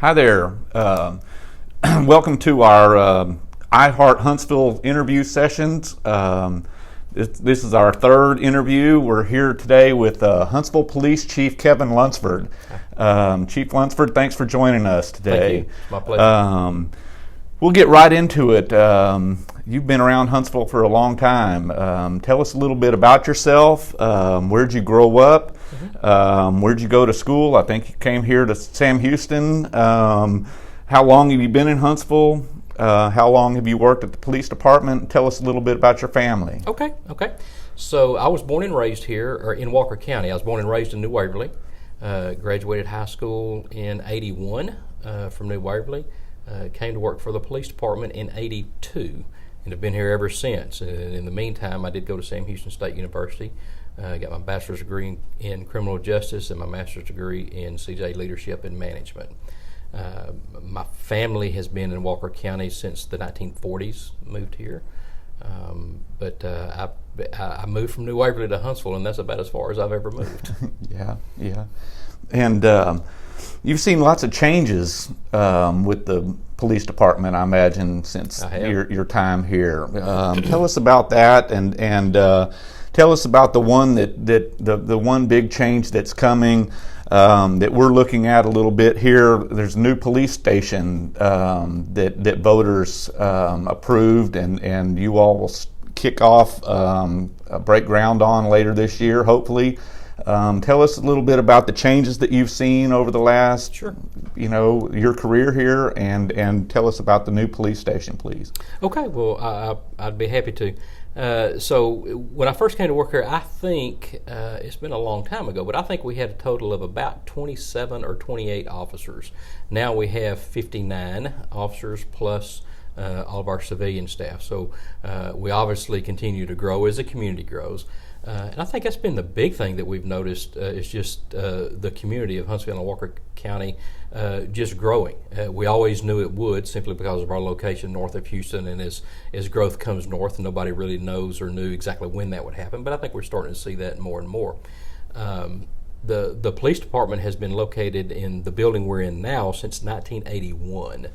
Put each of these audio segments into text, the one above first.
Hi there. Welcome to our I Heart Huntsville interview sessions. This is our third interview. We're here today with Huntsville Police Chief Kevin Lansford. Chief Lansford, thanks for joining us today. Thank you. It's my pleasure. We'll get right into it. You've been around Huntsville for a long time. Tell us a little bit about yourself. Where'd you grow up? Where'd you go to school? I think you came here to Sam Houston. How long have you been in Huntsville? How long have you worked at the police department? Tell us a little bit about your family. Okay. So I was born and raised here, or in Walker County. I was born and raised in New Waverly. Graduated high school in '81 from New Waverly. Came to work for the police department in '82 and have been here ever since. In the meantime, I did go to Sam Houston State University. Got my bachelor's degree in criminal justice and my master's degree in CJ leadership and management. My family has been in Walker County since the 1940s, moved here. But I moved from New Waverly to Huntsville, and that's about as far as I've ever moved. Yeah. And you've seen lots of changes with the police department, I imagine, since your time here. Tell us about that, and tell us about the one the one big change that's coming that we're looking at a little bit here. There's a new police station that voters approved, and you all will kick off, break ground on later this year, hopefully. Tell us a little bit about the changes that you've seen over the last, your career here, and tell us about the new police station, please. Okay, well, I'd be happy to. So when I first came to work here, I think it's been a long time ago, but I think we had a total of about 27 or 28 officers. Now we have 59 officers plus all of our civilian staff. So we obviously continue to grow as the community grows. And I think that's been the big thing that we've noticed is just the community of Huntsville and Walker County just growing. We always knew it would, simply because of our location north of Houston, and as growth comes north, nobody really knows or knew exactly when that would happen, but I think we're starting to see that more and more. The police department has been located in the building we're in now since 1981.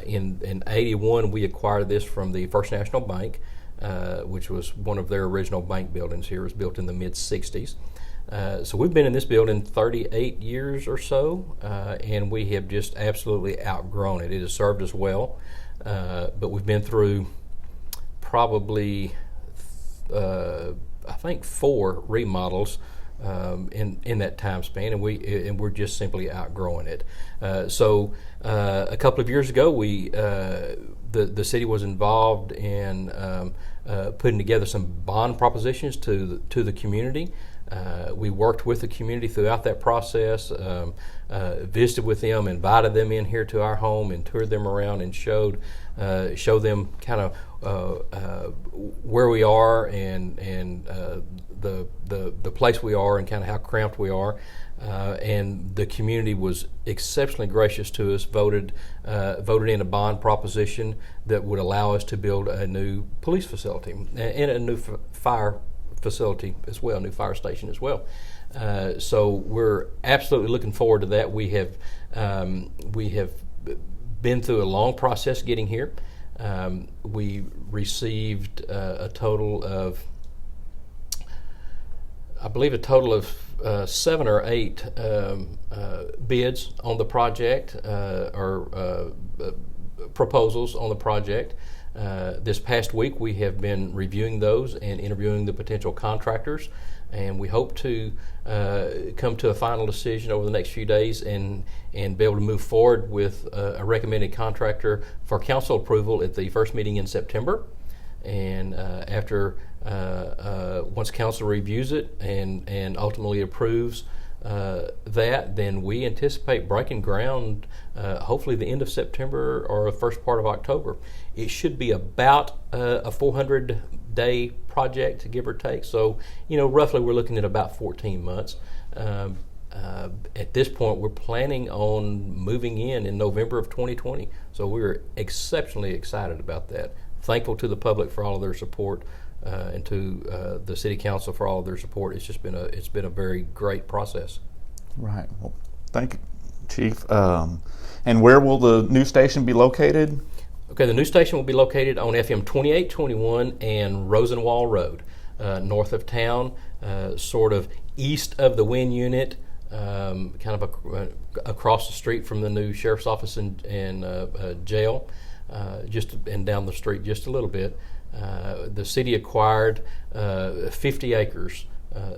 In '81, we acquired this from the First National Bank, which was one of their original bank buildings here. It was built in the mid-'60s. So we've been in this building 38 years or so, and we have just absolutely outgrown it. It has served us well, but we've been through probably, I think, 4 remodels in that time span, and we're just simply outgrowing it. So a couple of years ago, the city was involved in putting together some bond propositions to the community. We worked with the community throughout that process, visited with them, invited them in here to our home, and toured them around and showed them kind of where we are and the place we are and kind of how cramped we are. And the community was exceptionally gracious to us, voted in a bond proposition that would allow us to build a new police facility and a new fire facility as well, new fire station as well. So we're absolutely looking forward to that. We have been through a long process getting here. We received a total of 7 or 8 bids on the project, or proposals on the project. This past week we have been reviewing those and interviewing the potential contractors, and we hope to come to a final decision over the next few days and be able to move forward with a recommended contractor for council approval at the first meeting in September. And after once council reviews it and ultimately approves that, then we anticipate breaking ground hopefully the end of September or the first part of October. It should be about a 400-day project, give or take. So, roughly we're looking at about 14 months. At this point, we're planning on moving in November of 2020. So we're exceptionally excited about that. Thankful to the public for all of their support, and to the City Council for all of their support. It's been a very great process. Right. Well, thank you, Chief. And where will the new station be located? Okay, the new station will be located on FM 2821 and Rosenwall Road, north of town, sort of east of the Wynn unit, kind of across the street from the new sheriff's office and jail, and down the street just a little bit. The city acquired 50 acres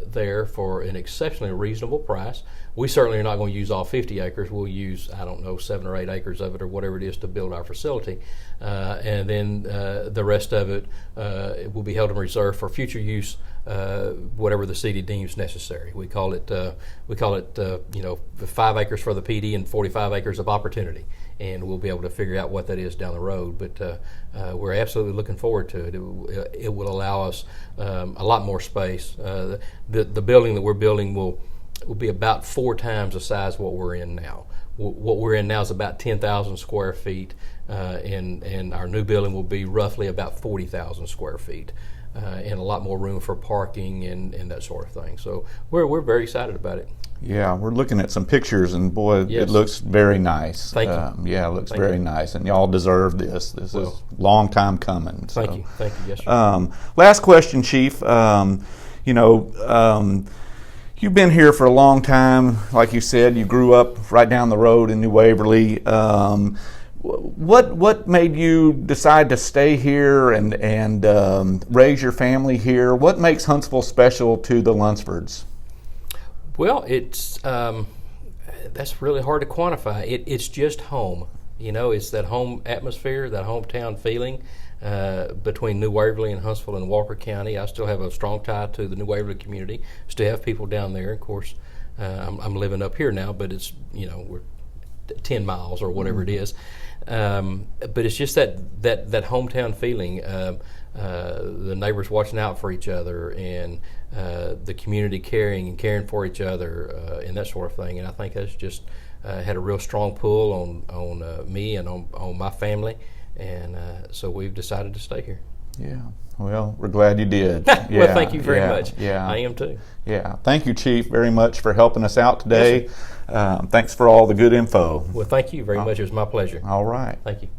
there for an exceptionally reasonable price. We certainly are not going to use all 50 acres. We'll use, 7 or 8 acres of it or whatever it is to build our facility. And then the rest of it will be held in reserve for future use, whatever the city deems necessary. We call it 5 acres for the PD and 45 acres of opportunity. And we'll be able to figure out what that is down the road. But we're absolutely looking forward to it. It will allow us a lot more space. The building that we're building will be about 4 times the size of what we're in now. What we're in now is about 10,000 square feet, and our new building will be roughly about 40,000 square feet, and a lot more room for parking and that sort of thing. So we're very excited about it. Yeah, we're looking at some pictures, and boy, yes. It looks very nice. Thank you. Yeah, it looks very nice, and y'all deserve this. This is a long time coming. So. Thank you. Yes, sir. Last question, Chief. You've been here for a long time. Like you said, you grew up right down the road in New Waverly. What made you decide to stay here and raise your family here? What makes Huntsville special to the Lansfords? Well, it's that's really hard to quantify. It's just home. It's that home atmosphere, that hometown feeling. Between New Waverly and Huntsville and Walker County, I still have a strong tie to the New Waverly community. Still have people down there. Of course, I'm living up here now, but it's we're 10 miles or whatever it is. But it's just that hometown feeling. The neighbors watching out for each other, and the community caring for each other, and that sort of thing. And I think that's just had a real strong pull on me and on my family. And so we've decided to stay here. Yeah. Well, we're glad you did. Well, thank you very much. Yeah. I am too. Yeah. Thank you, Chief, very much for helping us out today. Yes, thanks for all the good info. Well, thank you very much. It was my pleasure. All right. Thank you.